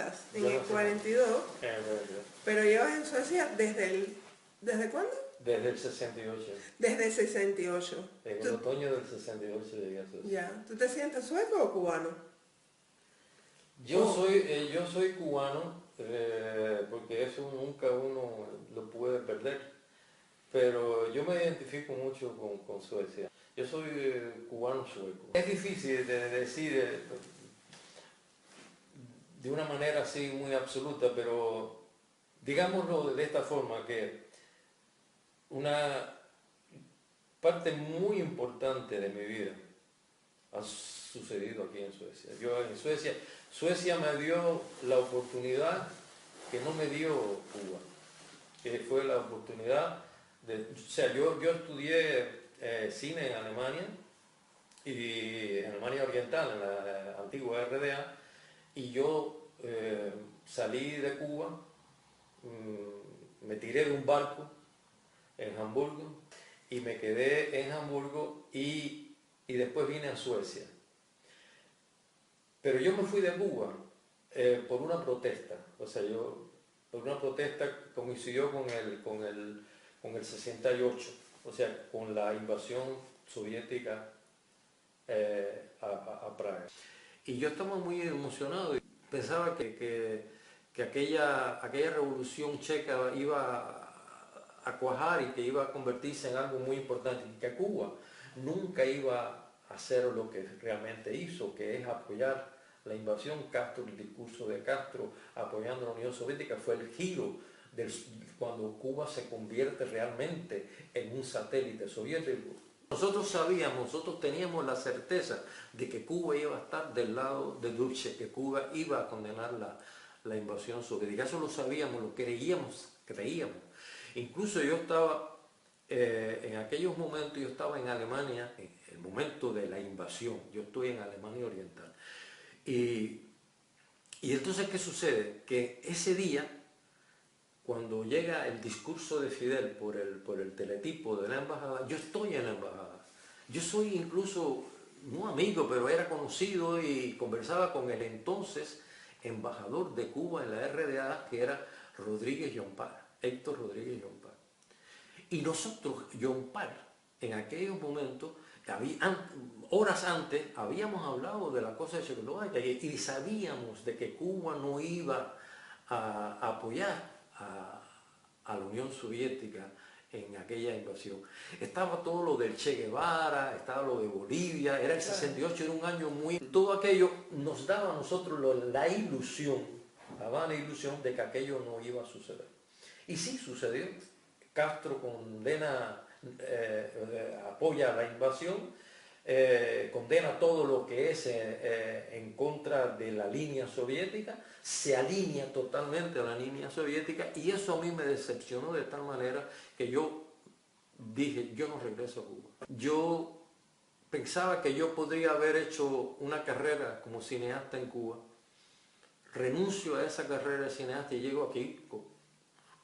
empiezas en Yo el nací 42, en el 42. pero llevas en Suecia ¿desde cuándo? Desde el 68. Desde el 68. En el otoño del 68 llegué a Suecia. Ya. ¿Tú te sientes sueco o cubano? Yo soy cubano, porque eso nunca uno lo puede perder, pero yo me identifico mucho con Suecia. Yo soy cubano sueco. Es difícil de decir de una manera así muy absoluta, pero digámoslo de esta forma, que una parte muy importante de mi vida ha sucedido aquí en Suecia. Yo en Suecia me dio la oportunidad que no me dio Cuba, que fue la oportunidad o sea, yo estudié cine en Alemania, y en Alemania Oriental, en la antigua RDA, y yo salí de Cuba, me tiré de un barco en Hamburgo, y me quedé en Hamburgo y después vine a Suecia. Pero yo me fui de Cuba por una protesta, o sea, por una protesta coincidió con el 68, o sea, con la invasión soviética a Praga. Y yo estaba muy emocionado y pensaba que aquella revolución checa iba a cuajar y que iba a convertirse en algo muy importante, y que Cuba nunca iba a hacer lo que realmente hizo, que es apoyar la invasión. Castro, el discurso de Castro apoyando a la Unión Soviética fue el giro cuando Cuba se convierte realmente en un satélite soviético. Nosotros teníamos la certeza de que Cuba iba a estar del lado de Dulce, que Cuba iba a condenar la invasión soviética. Eso lo sabíamos, lo creíamos. Incluso yo estaba, en aquellos momentos, yo estaba en Alemania, en el momento de la invasión. Yo estoy en Alemania Oriental. Y entonces, ¿qué sucede? Que ese día, cuando llega el discurso de Fidel por el teletipo de la embajada, yo estoy en la embajada. Yo soy incluso, no amigo, pero era conocido y conversaba con el entonces embajador de Cuba en la RDA, que era Rodríguez Llompart, Héctor Rodríguez Llompart. Y nosotros, Llompart, en aquellos momentos, horas antes, habíamos hablado de la cosa de Checoslovaquia y sabíamos de que Cuba no iba a apoyar a la Unión Soviética en aquella invasión. Estaba todo lo del Che Guevara, estaba lo de Bolivia, era el 68, era un año muy... Todo aquello nos daba a nosotros la ilusión, la vana ilusión de que aquello no iba a suceder. Y sí sucedió. Castro apoya la invasión, condena todo lo que es en contra de la línea soviética, se alinea totalmente a la línea soviética, y eso a mí me decepcionó de tal manera que yo dije, yo no regreso a Cuba. Yo pensaba que yo podría haber hecho una carrera como cineasta en Cuba, renuncio a esa carrera de cineasta y llego aquí con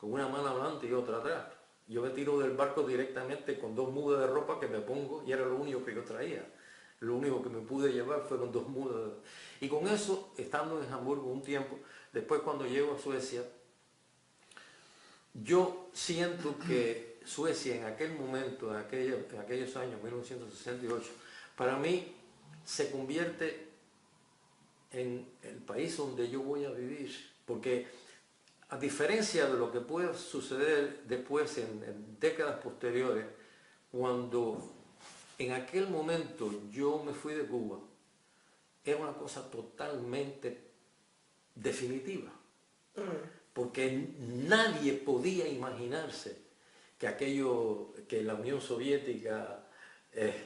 una mano adelante y otra atrás. Yo me tiro del barco directamente con 2 mudas de ropa que me pongo, y era lo único que yo traía. Lo único que me pude llevar fueron 2 mudas. Y con eso, estando en Hamburgo un tiempo, después cuando llego a Suecia, yo siento que Suecia en aquel momento, en aquellos años, 1968, para mí se convierte en el país donde yo voy a vivir. Porque a diferencia de lo que puede suceder después en décadas posteriores, cuando en aquel momento yo me fui de Cuba, era una cosa totalmente definitiva. Porque nadie podía imaginarse que la Unión Soviética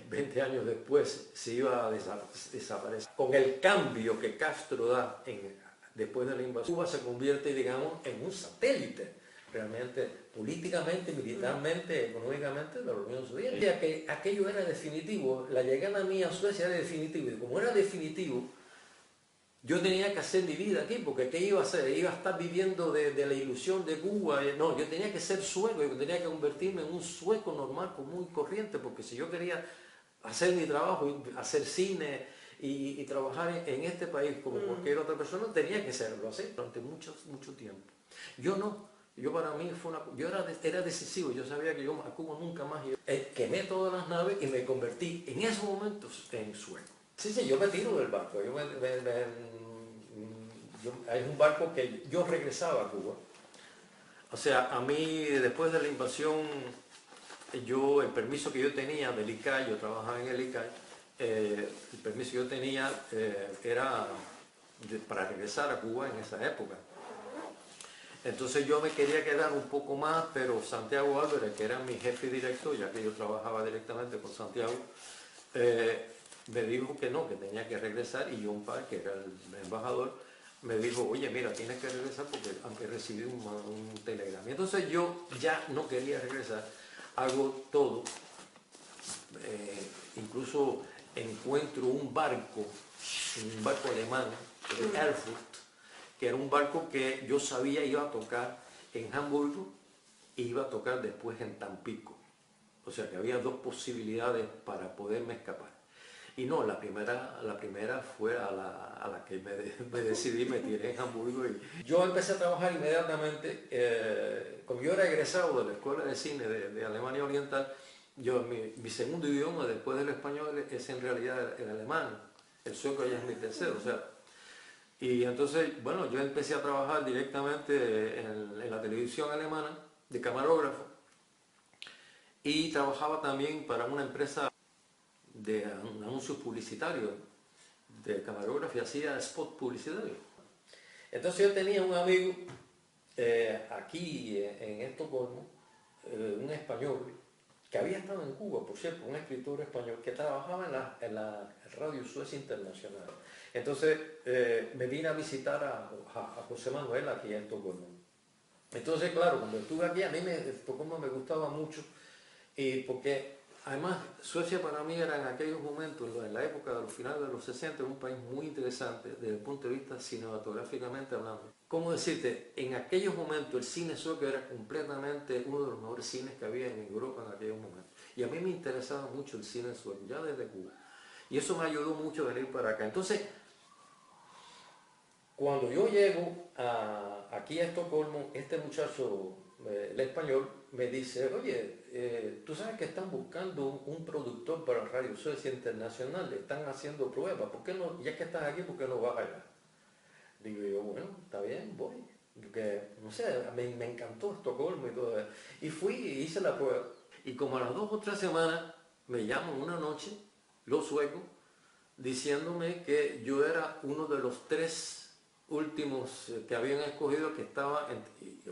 20 años después se iba a desaparecer. Con el cambio que Castro da después de la invasión, Cuba se convierte, digamos, en un satélite, realmente, políticamente, militarmente, económicamente, de la Unión Soviética. Que aquello era definitivo, la llegada mía a Suecia era definitiva, y como era definitivo, yo tenía que hacer mi vida aquí, porque ¿qué iba a hacer? Iba a estar viviendo de la ilusión de Cuba. No, yo tenía que ser sueco, yo tenía que convertirme en un sueco normal, común y corriente, porque si yo quería hacer mi trabajo, hacer cine y trabajar en este país como cualquier otra persona tenía que serlo así durante mucho tiempo. Yo no, yo para mí fue yo era decisivo, yo sabía que yo a Cuba nunca más iba. Quemé todas las naves y me convertí en esos momentos en sueco. Sí, yo me tiro del barco, es un barco que yo regresaba a Cuba. O sea, a mí después de la invasión, el permiso que yo tenía del ICAI, yo trabajaba en el ICAI, el permiso que yo tenía era para regresar a Cuba en esa época. Entonces yo me quería quedar un poco más, pero Santiago Álvarez, que era mi jefe directo, ya que yo trabajaba directamente con Santiago, me dijo que no, que tenía que regresar, y John Park, que era el embajador, me dijo, oye, mira, tienes que regresar porque he recibido un telegrama. Entonces yo ya no quería regresar, hago todo, incluso encuentro un barco alemán, el Erfurt, que era un barco que yo sabía iba a tocar en Hamburgo e iba a tocar después en Tampico. O sea que había dos posibilidades para poderme escapar. Y no, la primera fue a la que me decidí, me tiré en Hamburgo. Y yo empecé a trabajar inmediatamente, como yo era egresado de la Escuela de Cine de Alemania Oriental, mi segundo idioma después del español es en realidad el alemán, el sueco ya es mi tercero. O sea, y entonces, bueno, yo empecé a trabajar directamente en la televisión alemana de camarógrafo y trabajaba también para una empresa de anuncios publicitarios, de camarógrafo, y hacía spot publicitario. Entonces yo tenía un amigo aquí en Estocolmo, un español, que había estado en Cuba, por cierto, un escritor español que trabajaba en la Radio Suecia Internacional. Entonces me vine a visitar a José Manuel aquí en Estocolmo. Entonces, claro, cuando estuve aquí, a mí Estocolmo me gustaba mucho, porque además Suecia para mí era en aquellos momentos, en la época de los finales de los 60, un país muy interesante desde el punto de vista cinematográficamente hablando. ¿Cómo decirte? En aquellos momentos el cine sueco era completamente uno de los mejores cines que había en Europa en aquellos momentos. Y a mí me interesaba mucho el cine sueco, ya desde Cuba. Y eso me ayudó mucho a venir para acá. Entonces, cuando yo llego aquí a Estocolmo, este muchacho, el español, me dice, oye, tú sabes que están buscando un productor para Radio Suecia Internacional, le están haciendo pruebas, ¿por qué no, ya que estás aquí, por qué no vas allá? Digo yo, bueno, está bien, voy. Porque, no sé, me encantó Estocolmo y todo eso. Y fui y hice la prueba. Y como a las 2 o 3 semanas, me llaman una noche, los suecos, diciéndome que yo era uno de los 3 últimos que habían escogido, que estaba,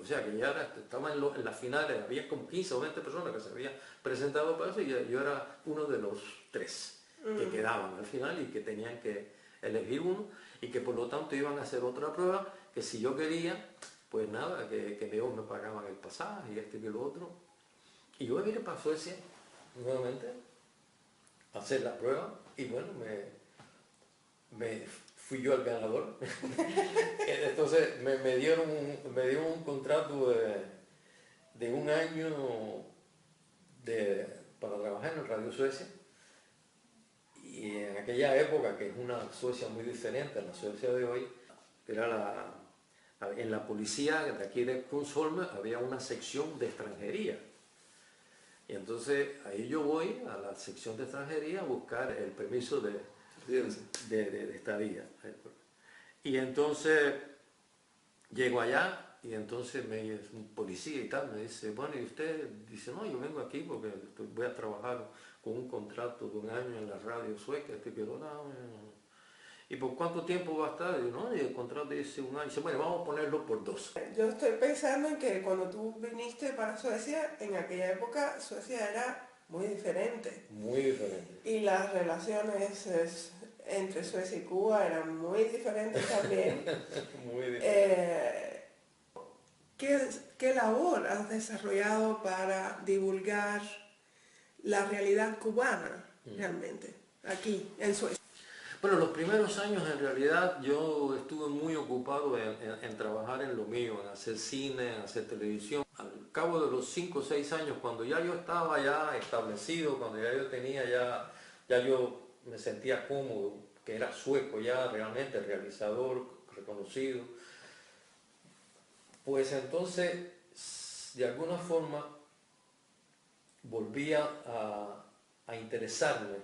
o sea, que ya estaba en las finales, había como 15 o 20 personas que se habían presentado para eso, y yo era uno de los 3 que quedaban al final y que tenían que elegir uno, y que por lo tanto iban a hacer otra prueba, que si yo quería, pues nada, que ellos me pagaban el pasaje y y lo otro. Y yo me vine para Suecia nuevamente a hacer la prueba, y bueno, fui yo el ganador. Entonces me dieron un contrato de un año para trabajar en Radio Suecia. Y en aquella época, que es una Suecia muy diferente a la Suecia de hoy, era en la policía de aquí de Kungsholmen había una sección de extranjería. Y entonces ahí yo voy a la sección de extranjería a buscar el permiso de estadía. Y entonces llego allá, y entonces un policía y tal me dice, bueno, ¿y usted? Dice, no, yo vengo aquí porque voy a trabajar con un contrato de un año en la radio sueca. ¿Y por cuánto tiempo va a estar? Y yo, no, y el contrato dice un año. Dice, bueno, vamos a ponerlo por 2. Yo estoy pensando en que cuando tú viniste para Suecia, en aquella época Suecia era muy diferente. Muy diferente. Y las relaciones entre Suecia y Cuba eran muy diferentes también. Muy diferente. ¿Qué labor has desarrollado para divulgar la realidad cubana realmente aquí en Suecia? Bueno, los primeros años en realidad yo estuve muy ocupado en trabajar en lo mío, en hacer cine, en hacer televisión. Al cabo de los 5 o 6 años, cuando ya yo estaba ya establecido, cuando ya yo tenía ya yo me sentía cómodo que era sueco ya realmente, realizador, reconocido, pues entonces de alguna forma volvía a interesarme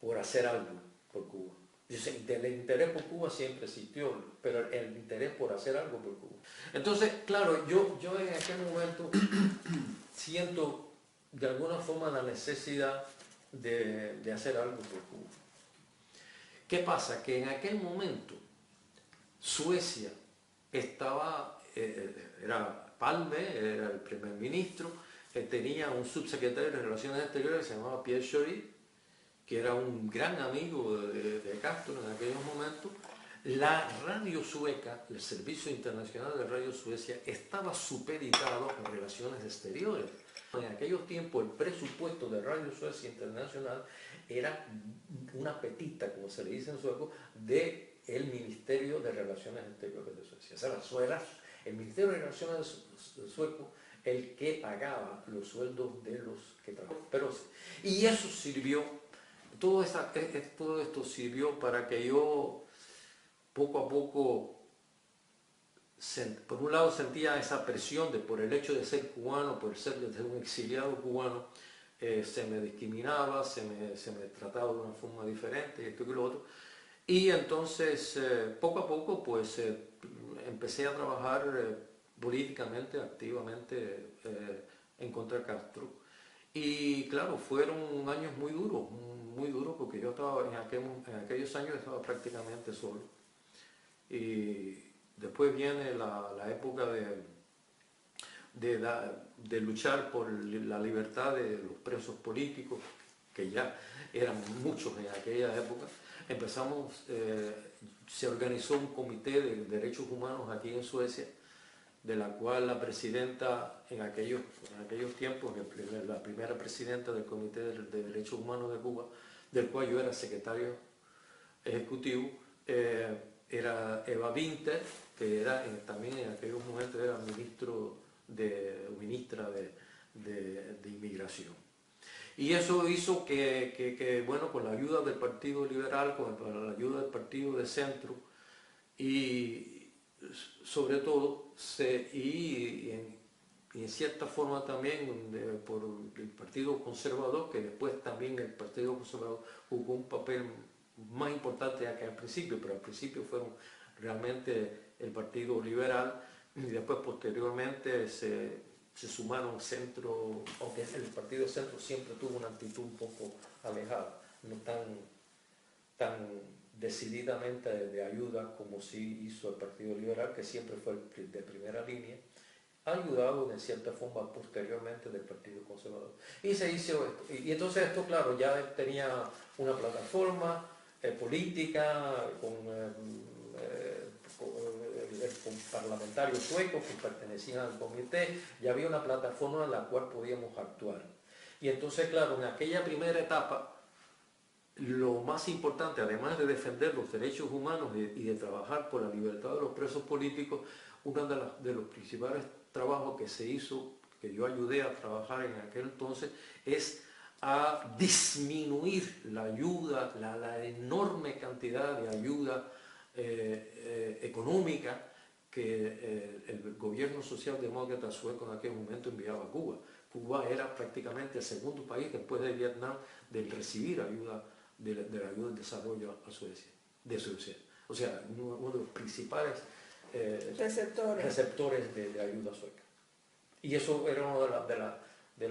por hacer algo por Cuba. El interés por Cuba siempre existió, pero el interés por hacer algo por Cuba. Entonces, claro, yo en aquel momento siento de alguna forma la necesidad de hacer algo por Cuba. ¿Qué pasa? Que en aquel momento Suecia estaba, era Palme, era el primer ministro, tenía un subsecretario de Relaciones Exteriores que se llamaba Pierre Schori, que era un gran amigo de Castro en aquellos momentos. La radio sueca, el Servicio Internacional de Radio Suecia, estaba supeditado a Relaciones Exteriores. En aquellos tiempos el presupuesto de Radio Suecia Internacional era una petita, como se le dice en sueco, del Ministerio de Relaciones Exteriores de Suecia. O sea, era el Ministerio de Relaciones sueco el que pagaba los sueldos de los que trabajaban. Y eso sirvió, todo esto sirvió para que yo poco a poco, por un lado sentía esa presión por el hecho de ser cubano, por ser un exiliado cubano, se me discriminaba, se me trataba de una forma diferente, esto y lo otro. Y entonces, poco a poco, pues empecé a trabajar políticamente, activamente en contra de Castro. Y claro, fueron años muy duros, porque yo estaba en aquellos años estaba prácticamente solo. Y después viene la época de luchar por la libertad de los presos políticos, que ya eran muchos en aquella época. Se organizó un comité de derechos humanos aquí en Suecia, de la cual la presidenta en aquellos tiempos, la primera presidenta del Comité de Derechos Humanos de Cuba, del cual yo era secretario ejecutivo, era Eva Winter, que también en aquellos momentos era ministra de Inmigración. Y eso hizo que bueno, con la ayuda del Partido Liberal, con la ayuda del Partido de Centro, y sobre todo, y en cierta forma también por el Partido Conservador, que después también el Partido Conservador jugó un papel más importante que al principio, pero al principio fueron realmente el Partido Liberal, y después posteriormente se sumaron Centro, aunque el Partido Centro siempre tuvo una actitud un poco alejada, no tan decididamente de ayuda como sí hizo el Partido Liberal, que siempre fue de primera línea, ayudado de cierta forma posteriormente del Partido Conservador. Y se hizo esto. Y entonces esto, claro, ya tenía una plataforma política con parlamentarios suecos que pertenecían al comité, ya había una plataforma en la cual podíamos actuar. Y entonces, claro, en aquella primera etapa, lo más importante, además de defender los derechos humanos y de trabajar por la libertad de los presos políticos, uno de los principales trabajos que se hizo, que yo ayudé a trabajar en aquel entonces, es a disminuir la ayuda, la enorme cantidad de ayuda económica que el gobierno socialdemócrata sueco en aquel momento enviaba a Cuba. Cuba era prácticamente el segundo país después de Vietnam de recibir ayuda de la ayuda de desarrollo a Suecia, de Suecia. O sea, uno de los principales receptores de ayuda sueca. Y eso era uno de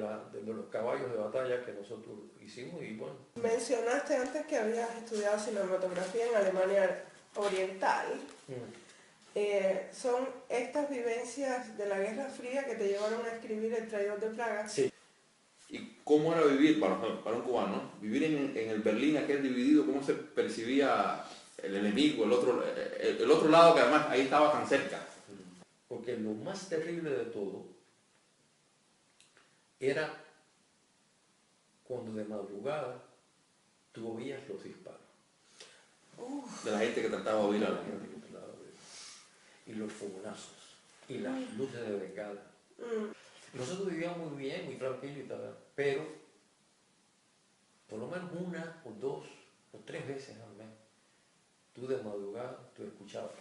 los caballos de batalla que nosotros hicimos. Y bueno. Mencionaste antes que habías estudiado cinematografía en Alemania Oriental. ¿Son estas vivencias de la Guerra Fría que te llevaron a escribir El Traidor de Praga? Sí. ¿Y cómo era vivir para un cubano, vivir en el Berlín aquel dividido? ¿Cómo se percibía el enemigo, el otro lado, que además ahí estaba tan cerca? Porque lo más terrible de todo era cuando de madrugada tú oías los disparos. De la gente que trataba de oír a la gente. Y los fogonazos, y las luces de bengala. Nosotros vivíamos muy bien, muy tranquilos y tal, pero por lo menos una o dos o 3 veces al mes. Tú de madrugada, tú escuchabas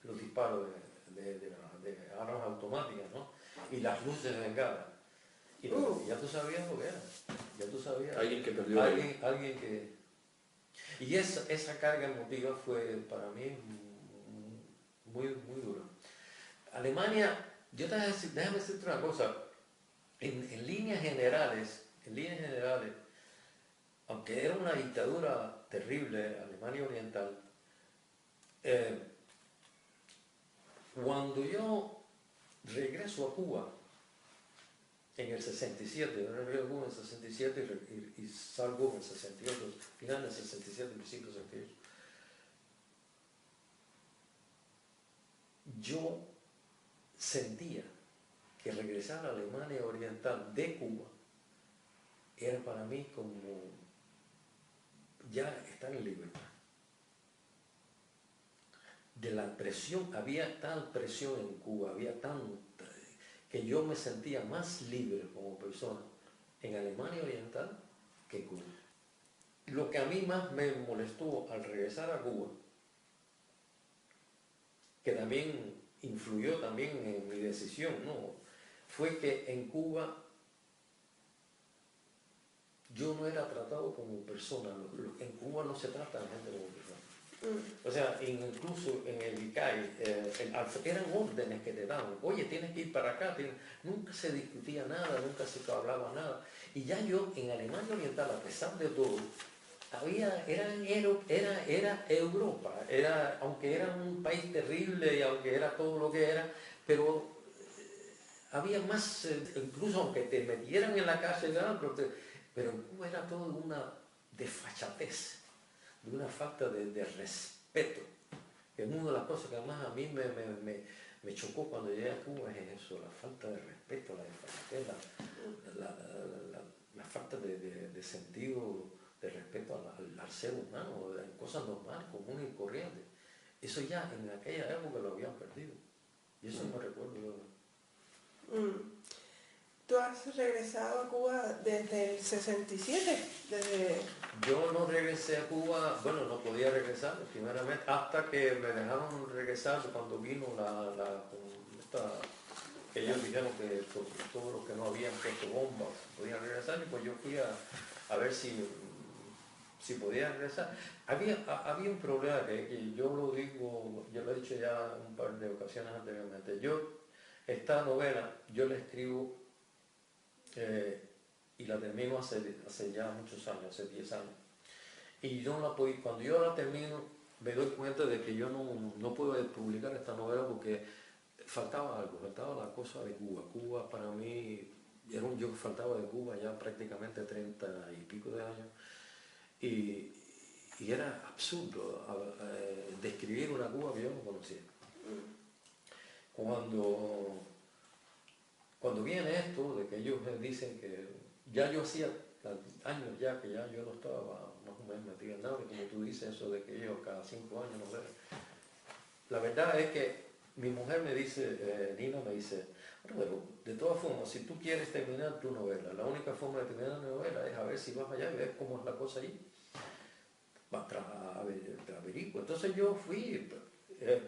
los disparos de armas automáticas, ¿no? Y las luces de bengala. Y ya tú sabías lo que era. Ya tú sabías. Alguien que perdió. Alguien que... Y esa carga emotiva fue para mí muy, muy dura. Alemania, déjame decirte una cosa, en líneas generales, aunque era una dictadura terrible, Alemania Oriental, cuando yo regreso a Cuba, en el 67, yo regreso a Cuba en el 67 y salgo en el 68, final del 67, principio del 68, yo sentía que regresar a la Alemania Oriental de Cuba era para mí como ya estar en libertad. De la presión, había tal presión en Cuba, había tanta, que yo me sentía más libre como persona en Alemania Oriental que en Cuba. Lo que a mí más me molestó al regresar a Cuba, que también influyó también en mi decisión, ¿no?, fue que en Cuba yo no era tratado como persona. En Cuba no se trata a la gente como persona. O sea, incluso en el ICAI, eran órdenes que te daban. Oye, tienes que ir para acá. Nunca se discutía nada, nunca se hablaba nada. Y ya yo, en Alemania Oriental, a pesar de todo, era Europa. Aunque era un país terrible y aunque era todo lo que era, pero había más, incluso aunque te metieran en la cárcel, pero en Cuba era todo una desfachatez, de una falta de respeto. Que una de las cosas que además a mí me chocó cuando llegué a Cuba es eso, la falta de respeto, la desfachatez, la falta de sentido de respeto al ser humano, en cosas normales, comunes y corrientes. Eso ya en aquella época lo habían perdido. Y eso me recuerdo yo. ¿Tú has regresado a Cuba desde el 67? Yo no regresé a Cuba, bueno, no podía regresar primeramente, hasta que me dejaron regresar cuando vino que ellos dijeron que todos los que no habían puesto bombas podían regresar, y pues yo fui a ver si podía regresar. Había un problema que yo lo digo, yo lo he dicho ya un par de ocasiones anteriormente. Esta novela, yo la escribo y la termino hace ya muchos años, hace 10 años. Y yo no la puedo, cuando yo la termino, me doy cuenta de que yo no puedo publicar esta novela porque faltaba la cosa de Cuba. Cuba para mí, yo faltaba de Cuba ya prácticamente 30 y pico de años. Y era absurdo describir una Cuba que yo no conocía. Cuando viene esto de que ellos me dicen que ya yo hacía años ya que ya yo no estaba más o menos metido en nada, y como tú dices eso de que ellos cada 5 años no ven. La verdad es que mi mujer me dice, Nina me dice, bueno, de todas formas, si tú quieres terminar tu novela, la única forma de terminar la novela es a ver si vas allá y ves cómo es la cosa allí. Averiguo. Entonces yo fui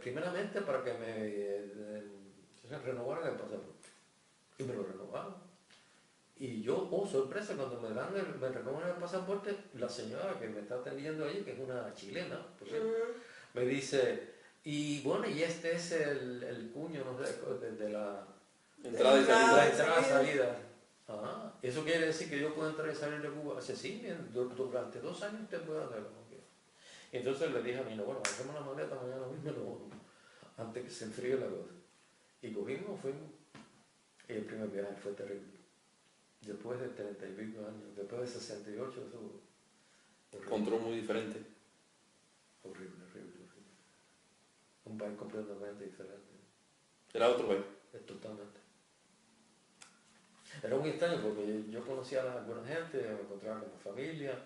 primeramente para que me renovaran el pasaporte. Y me lo renovaron. Y yo, sorpresa, cuando me renovan el pasaporte, la señora que me está atendiendo allí, que es una chilena, por cierto, me dice, y bueno, y este es el cuño, no sé, de la Entrada y salida. La entrada y salida. Ah, eso quiere decir que yo puedo entrar y salir de Cuba. Dice, sí, durante 2 años usted puede hacerlo. Y entonces le dije a mi bueno, hacemos la maleta mañana mismo, antes que se enfríe la cosa. Y fuimos. Y el primer viaje fue terrible. Después de 30 y pico años, después de 68, eso horrible. Encontró muy diferente. Horrible. Un país completamente diferente. Era otro país. Totalmente. Era muy extraño porque yo conocía a alguna gente, me encontraba con mi familia,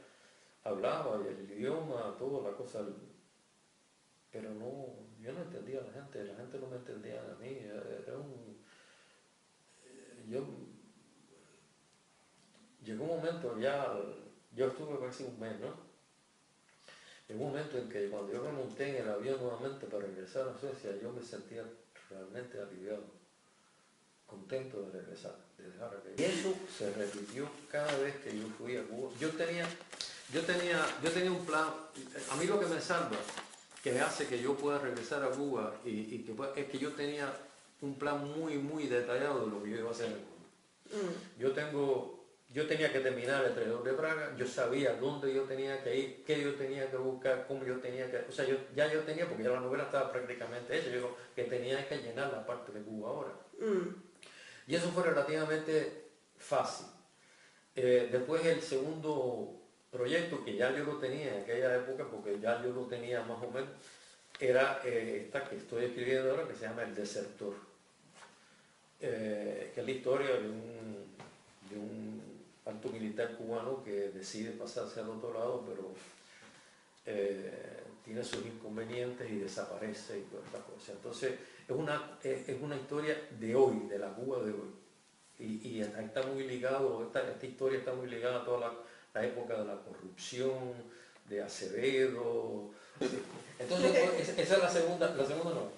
hablaba y el idioma, toda la cosa, pero yo no entendía a la gente no me entendía a mí. Llegó un momento ya yo estuve casi un mes, ¿no? En un momento en que cuando yo me monté en el avión nuevamente para regresar a Suecia, yo me sentía realmente aliviado, contento de regresar, de dejar aquello. Y eso se repitió cada vez que yo fui a Cuba. Yo tenía un plan. A mí lo que me salva, que me hace que yo pueda regresar a Cuba es que yo tenía un plan muy detallado de lo que yo iba a hacer en Cuba. Yo tenía que terminar el Traidor de Praga, yo sabía dónde yo tenía que ir, qué yo tenía que buscar, cómo yo tenía que... O sea, yo tenía, porque ya la novela estaba prácticamente hecha, yo digo que tenía que llenar la parte de Cuba ahora. Y eso fue relativamente fácil. Después el segundo proyecto, que ya yo lo tenía en aquella época, porque ya yo lo tenía más o menos, era esta que estoy escribiendo ahora, que se llama El Desertor, que es la historia de un alto militar cubano que decide pasarse al otro lado, pero tiene sus inconvenientes y desaparece y todas estas cosas. Entonces es una historia de hoy, de la Cuba de hoy. Y está muy ligado, esta historia está muy ligada a toda la época de la corrupción, de Acevedo. Entonces, esa es la segunda novela.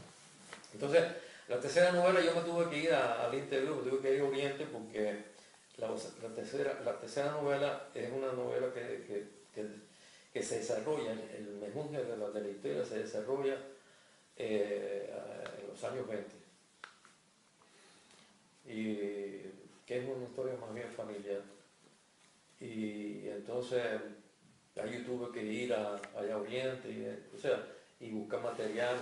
Entonces, la tercera novela yo me tuve que ir al interior, me tuve que ir a Oriente, porque la tercera novela es una novela que se desarrolla, el mejunje de la historia se desarrolla en los años 20. Y que es una historia más bien familiar. Y entonces ahí tuve que ir allá a Oriente, y buscar material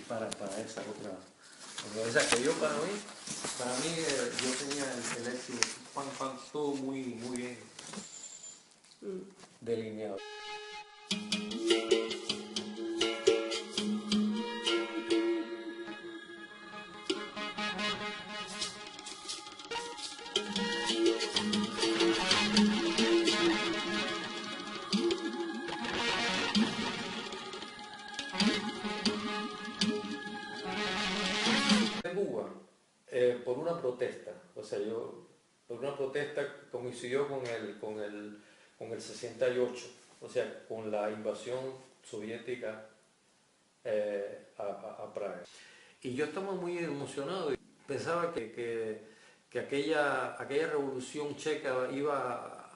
para esa otra. O sea, que yo para mí yo tenía el éxito, todo muy bien delineado. Cuba, por una protesta, por una protesta que coincidió con el 68, o sea, con la invasión soviética a Praga. Y yo estaba muy emocionado y pensaba que aquella revolución checa iba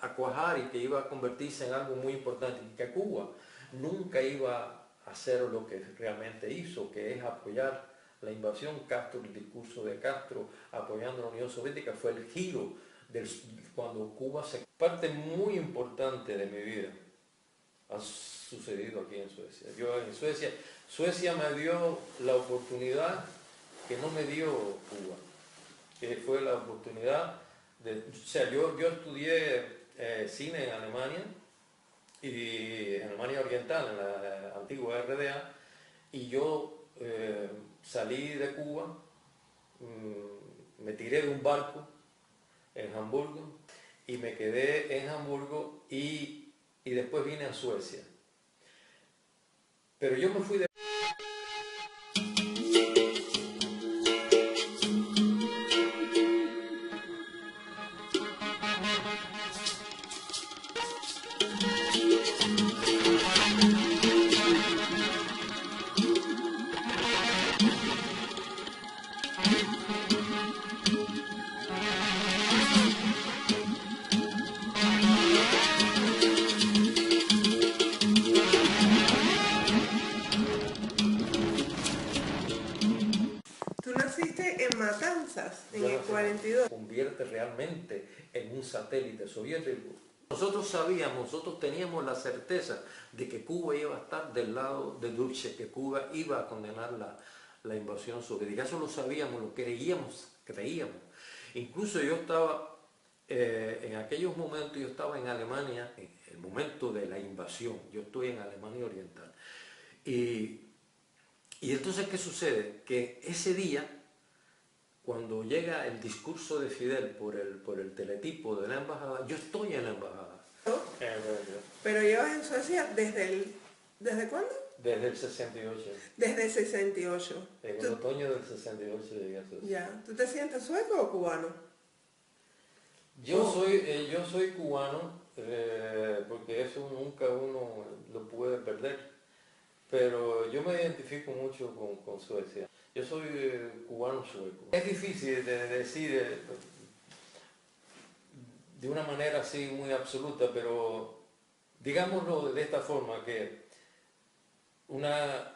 a cuajar y que iba a convertirse en algo muy importante, y que Cuba nunca iba a hacer lo que realmente hizo, que es apoyar la invasión. Castro, el discurso de Castro apoyando a la Unión Soviética fue el giro cuando Cuba se... Parte muy importante de mi vida ha sucedido aquí en Suecia. Yo en Suecia me dio la oportunidad que no me dio Cuba, que fue la oportunidad de... O sea, yo estudié cine en Alemania, y en Alemania Oriental, en la antigua RDA, y yo salí de Cuba, me tiré de un barco en Hamburgo y me quedé en Hamburgo y después vine a Suecia. Pero yo me fui de... Tú naciste en Matanzas, en Yo el no sé, 42. convierte realmente en un satélite soviético. Nosotros teníamos la certeza de que Cuba iba a estar del lado de Dulce, que Cuba iba a condenar la invasión soviética. Eso lo sabíamos, lo creíamos. Incluso yo estaba, en aquellos momentos, yo estaba en Alemania, en el momento de la invasión, yo estoy en Alemania Oriental. Y entonces, ¿qué sucede? Que ese día, cuando llega el discurso de Fidel por el teletipo de la embajada, yo estoy en la embajada. Pero llevas en Suecia ¿desde cuándo? Desde el 68. Desde el 68. En el otoño del 68 llegué a Suecia. Ya. ¿Tú te sientes sueco o cubano? Yo soy cubano, porque eso nunca uno lo puede perder, pero yo me identifico mucho con Suecia. Yo soy cubano sueco. Es difícil de decir de una manera así muy absoluta, pero digámoslo de esta forma, que una